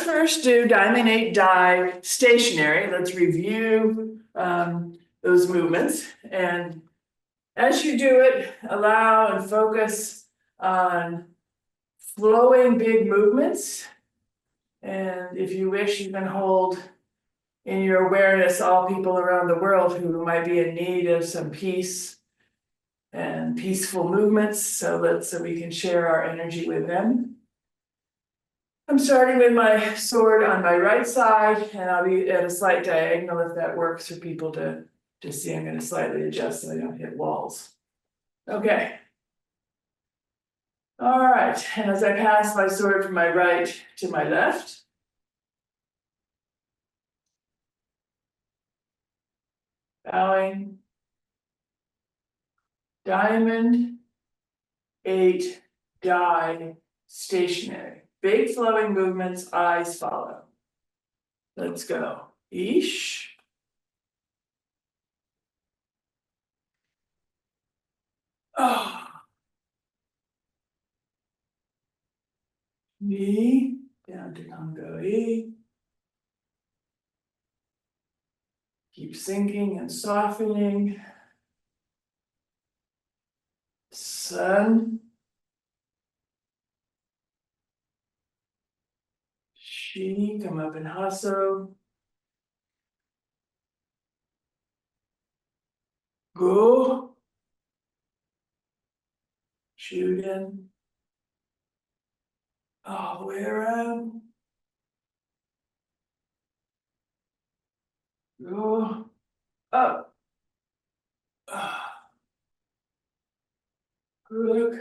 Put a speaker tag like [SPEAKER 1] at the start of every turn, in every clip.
[SPEAKER 1] first do Diamond 8 die stationary. Let's review those movements. And as you do it, allow and focus on flowing big movements. And if you wish, you can hold in your awareness all people around the world who might be in need of some peace and peaceful movements, so we can share our energy with them. I'm starting with my sword on my right side, and I'll be at a slight diagonal if that works for people to see. I'm going to slightly adjust so I don't hit walls. Okay. All right, and as I pass my sword from my right to my left, bowing, Diamond 8 die stationary. Big flowing movements, eyes follow. Let's go. Ish. Oh. Ni, down to Congo E. Keep sinking and softening. Sun. Shi, come up in Hasso. Go. Shoot in. Oh, where go up. Look.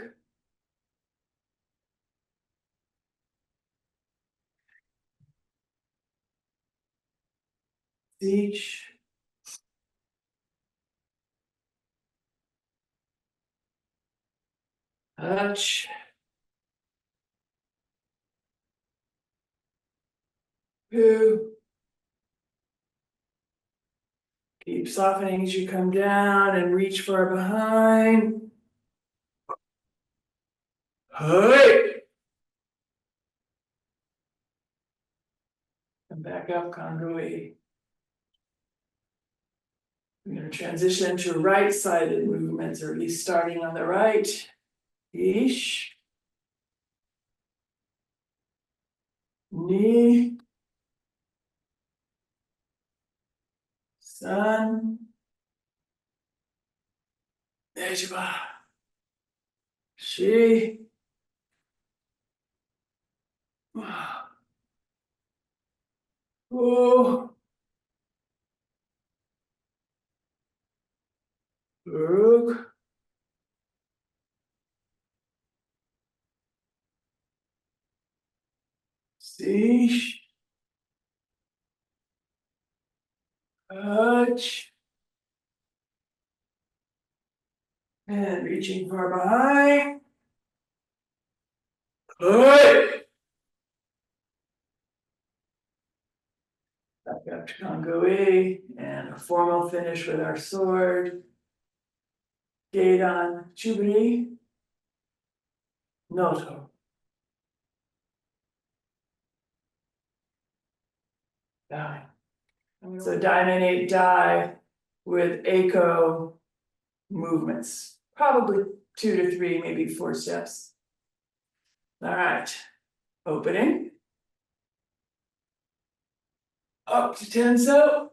[SPEAKER 1] Beach. Touch. Who. Keep softening as you come down and reach far behind. Hey. And back up, Congo E. I'm going to transition to right-sided movements, or at least starting on the right. Ish. Ni. Sun. Nejiba. Shi. Oh. Look. Sish. Touch. And reaching far behind. Hey. Back up to Congo E, and a formal finish with our sword. Gate on Chubri. Noto. Bowing. So Diamond 8 die with Eiko movements. Probably 2 to 3, maybe 4 steps. All right. Opening. Up to Tenso.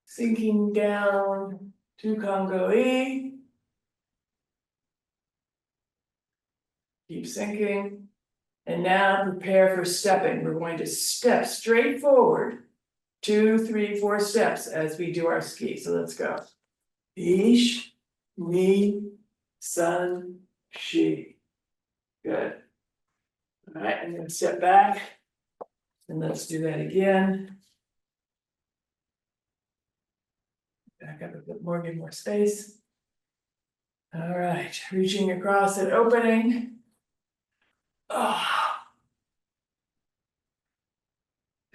[SPEAKER 1] Sinking down to Congo E. Keep sinking. And now prepare for stepping. We're going to step straight forward. 2, 3, 4 steps as we do our ski. So let's go. Ish, Ni, Sun, Shi. Good. All right, I'm going to step back. And let's do that again. Back up a bit more, give more space. All right, reaching across and opening.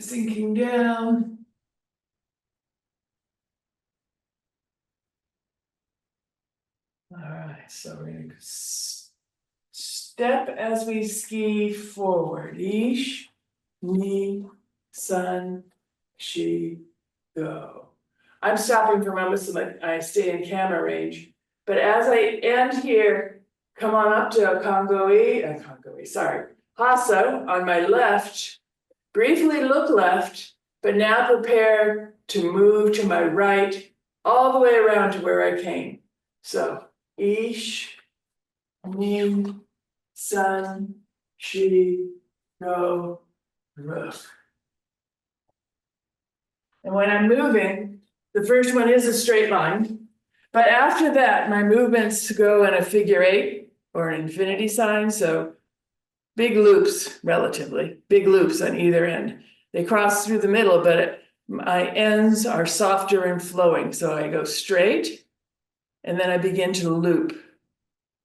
[SPEAKER 1] Sinking down. All right, so we're going to step as we ski forward. Ish, ni, sun, shi, go. I'm stopping for moments so that I stay in camera range. But as I end here, come on up to Hasa on my left. Briefly look left, but now prepare to move to my right, all the way around to where I came. So, ish, ni, sun, shi, go, roof. And when I'm moving, the first one is a straight line, but after that, my movements go in a figure eight or an infinity sign, so big loops, relatively, big loops on either end. They cross through the middle, but my ends are softer and flowing, so I go straight, and then I begin to loop,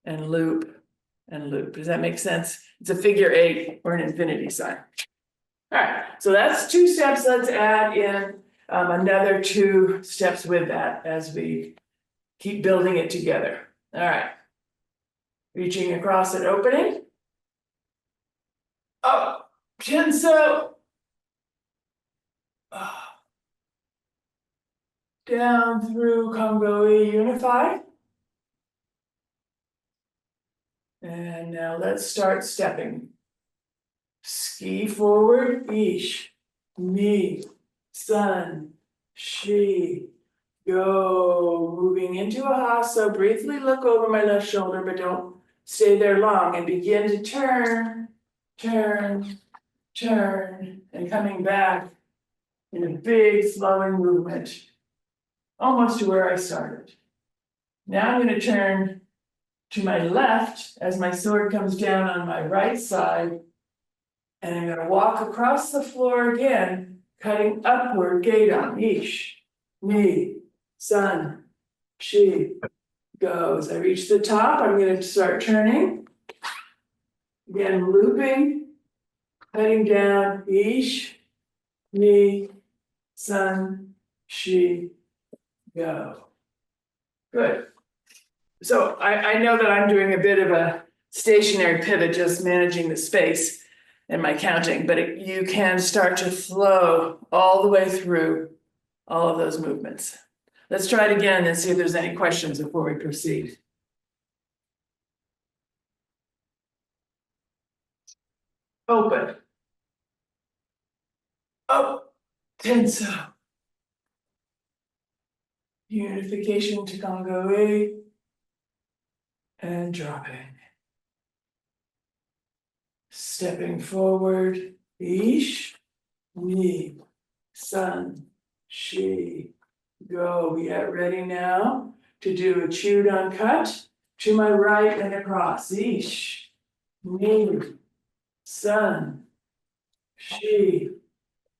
[SPEAKER 1] and loop, and loop. Does that make sense? It's a figure eight or an infinity sign. All right, so that's 2 steps. Let's add in another 2 steps with that as we keep building it together. All right, reaching across and opening. Up, Jinso. Down through Kongoe Unify. And now let's start stepping. Ski forward, ish, ni, sun, shi, go. Moving into a hasa, briefly look over my left shoulder, but don't stay there long, and begin to turn, turn, turn, and coming back in a big flowing movement, almost to where I started. Now I'm going to turn to my left as my sword comes down on my right side, and I'm going to walk across the floor again, cutting upward, gedan, ish, ni, sun, shi, go. As I reach the top, I'm going to start turning, again looping, cutting down, ish, ni, sun, shi, go. Good. So I know that I'm doing a bit of a stationary pivot, just managing the space and my counting, but you can start to flow all the way through all of those movements. Let's try it again and see if there's any questions before we proceed. Open. Up, tenso. Unification to Kongoe. And dropping. Stepping forward, ish, ni, sun, shi, go. We get ready now to do a chudan cut to my right and across. Ish, ni, sun, shi,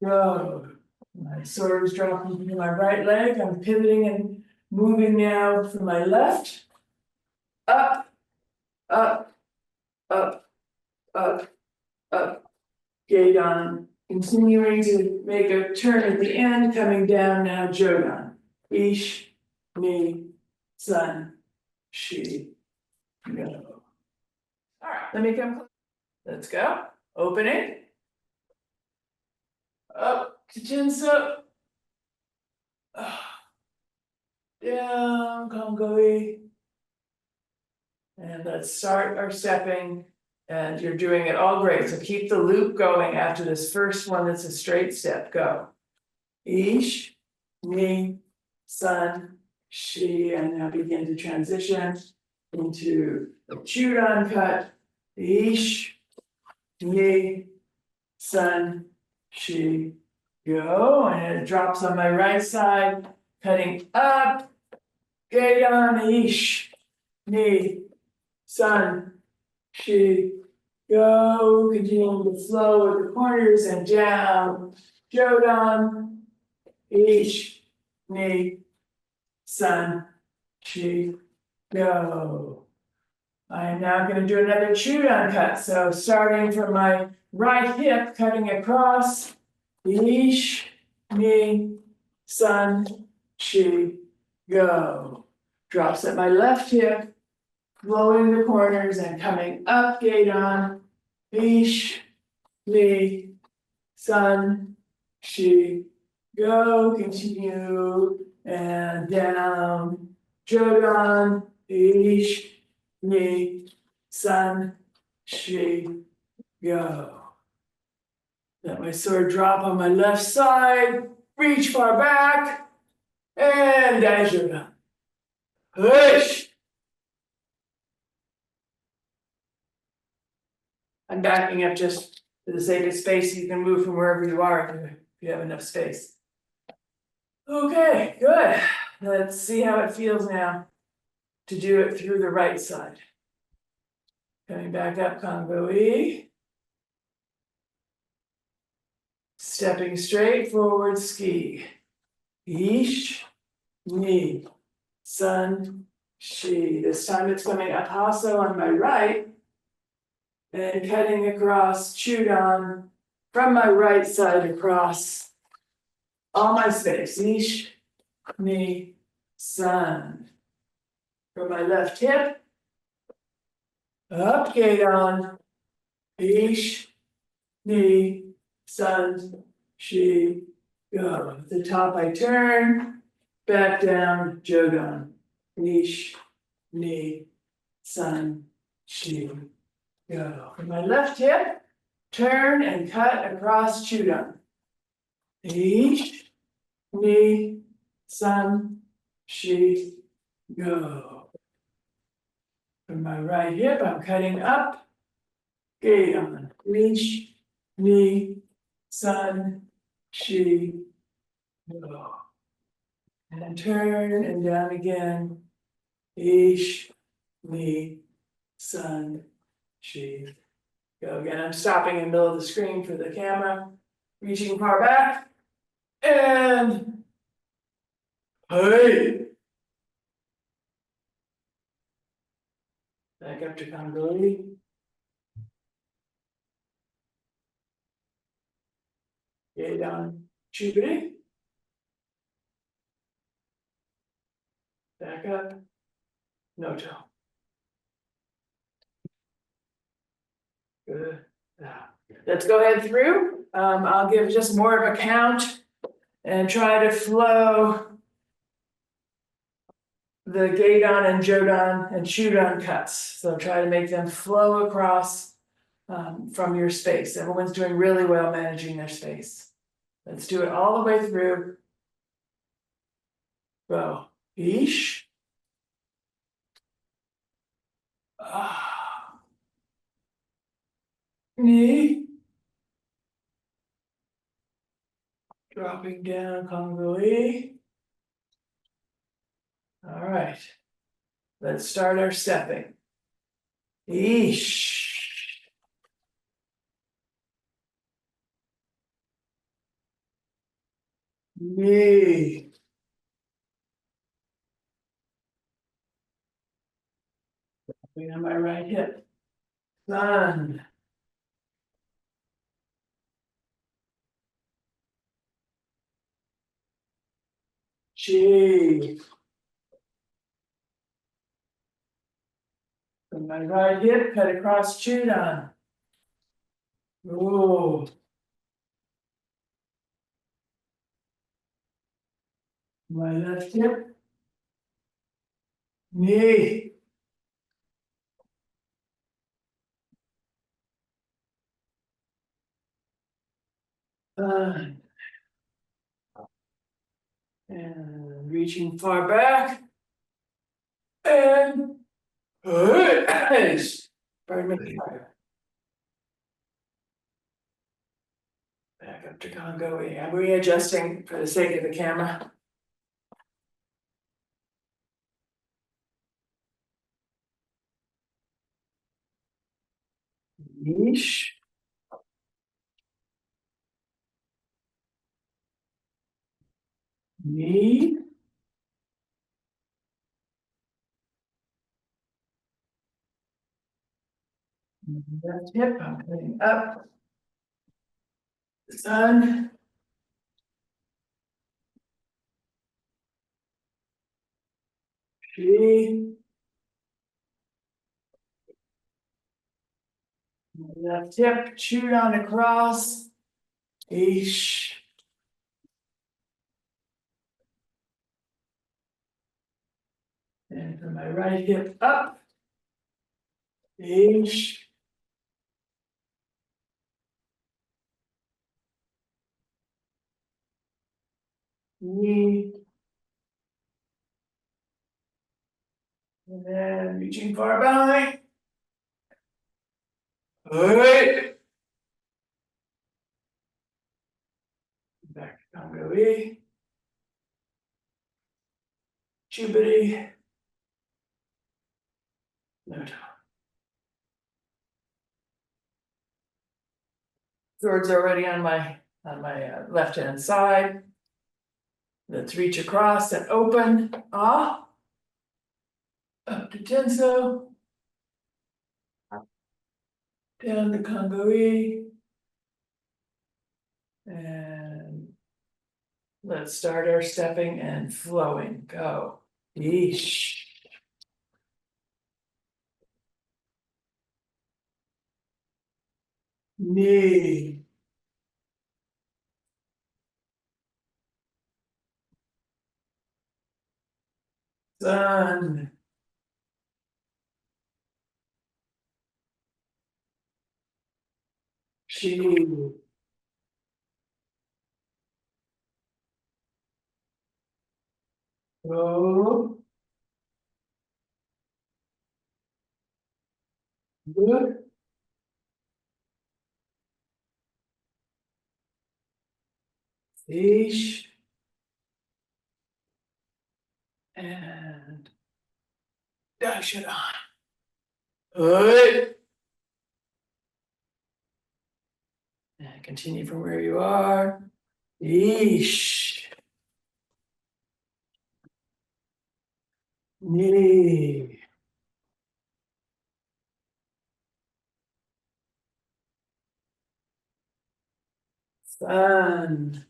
[SPEAKER 1] go. My sword is dropping to my right leg. I'm pivoting and moving now from my left. Up, up, up, up, up, gedan. Continuing to make a turn at the end, coming down now, jodan. Ish, ni, sun, shi, go. All right, let me come. Let's go. Opening. Up to Jinso. Down, Kongoe. And let's start our stepping, and you're doing it all great. So keep the loop going after this first one that's a straight step. Go. Ish, ni, sun, shi, and now begin to transition into the chudan cut. Ish, ni, sun, shi, go. And it drops on my right side, cutting up. Gedan, ish, ni, sun, shi, go. Continuing to flow with the corners and down. Jodan, ish, ni, sun, shi, go. I am now going to do another chudan cut. So starting from my right hip, cutting across. Ish, ni, sun, shi, go. Drops at my left hip. flowing the corners and coming up, gate on, ish, ni, sun, shi, go, continue, and down, jodan, ish, ni, sun, shi, go. Let my sword drop on my left side, reach far back, and Dajuna. Push! I'm backing up just for the sake of space. You can move from wherever you are if you have enough space. Okay, good. Let's see how it feels now to do it through the right side. Coming back up, Congo E. Stepping straight forward, ski. Ish, ni, sun, shi. This time it's coming up Hasso on my right. And cutting across, Chudan from my right side across all my space. Ish, ni, sun. From my left hip, up, gate on, ish, ni, sun, shi, go. At the top I turn, back down, jodan, ish, ni, sun, shi, go. From my left hip, turn and cut across chudan. Ish, ni, sun, shi, go. From my right hip, I'm cutting up, gate on, ish, ni, sun, shi, go. And turn and down again, ish, ni, sun, shi, go. Again, I'm stopping in the middle of the screen for the camera, reaching far back, and hey. Back up to Congoli. Gate on, Chubri. Back up, Noto. Good. Let's go ahead through. I'll give just more of a count and try to flow the Gaidon and Jodan and Chudan cuts. So try to make them flow across from your space. Everyone's doing really well managing their space. Let's do it all the way through. Go. Ish. Ni. Dropping down, Congolese. All right. Let's start our stepping. Eesh. Knee. On my right hip. Sun. Chi. From my right hip, cut across Chudan. Ooh. My left hip. Knee. Sun. And reaching far back. And pardon me. Back up to Congo. I'm readjusting for the sake of the camera. Yeesh. Knee. Left hip, I'm putting up. Sun. Chi. Left hip, shoot on across. Eesh. And from my right hip up. Eesh. Knee. And then reaching far behind. Alright. Back to Congo E. Chubity. No. Swords already on my left hand side. Let's reach across and open. Ah. Up to Tenso. Down to Congo E. And let's start our stepping and flowing. Go. Yeesh. Knee. Sun. Chi. Go. Good. Yeesh. And dash it on. Good. And continue from where you are. Yeesh. Knee. Sun.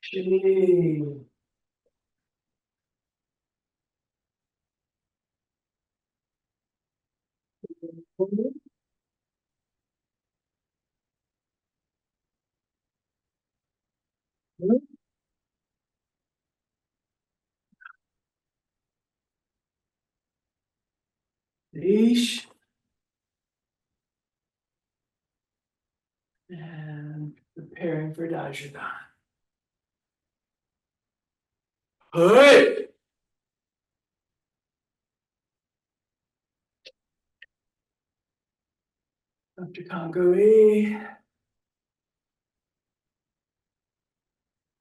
[SPEAKER 1] Chi. Yeesh. And preparing for Daishidan. Hey! Up to Congo E.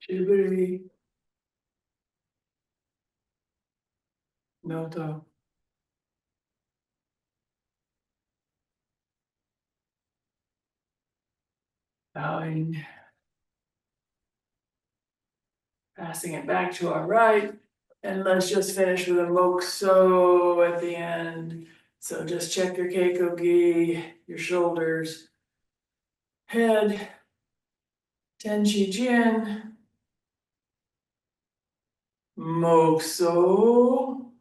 [SPEAKER 1] Chiburi. Noto. Bowing. Passing it back to our right. And let's just finish with a mokuso at the end. So just check your keikogi, your shoulders, head, tenchi jin, mokuso,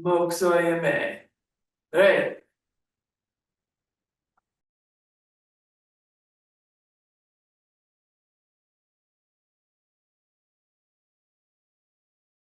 [SPEAKER 1] mokuso yame. Right.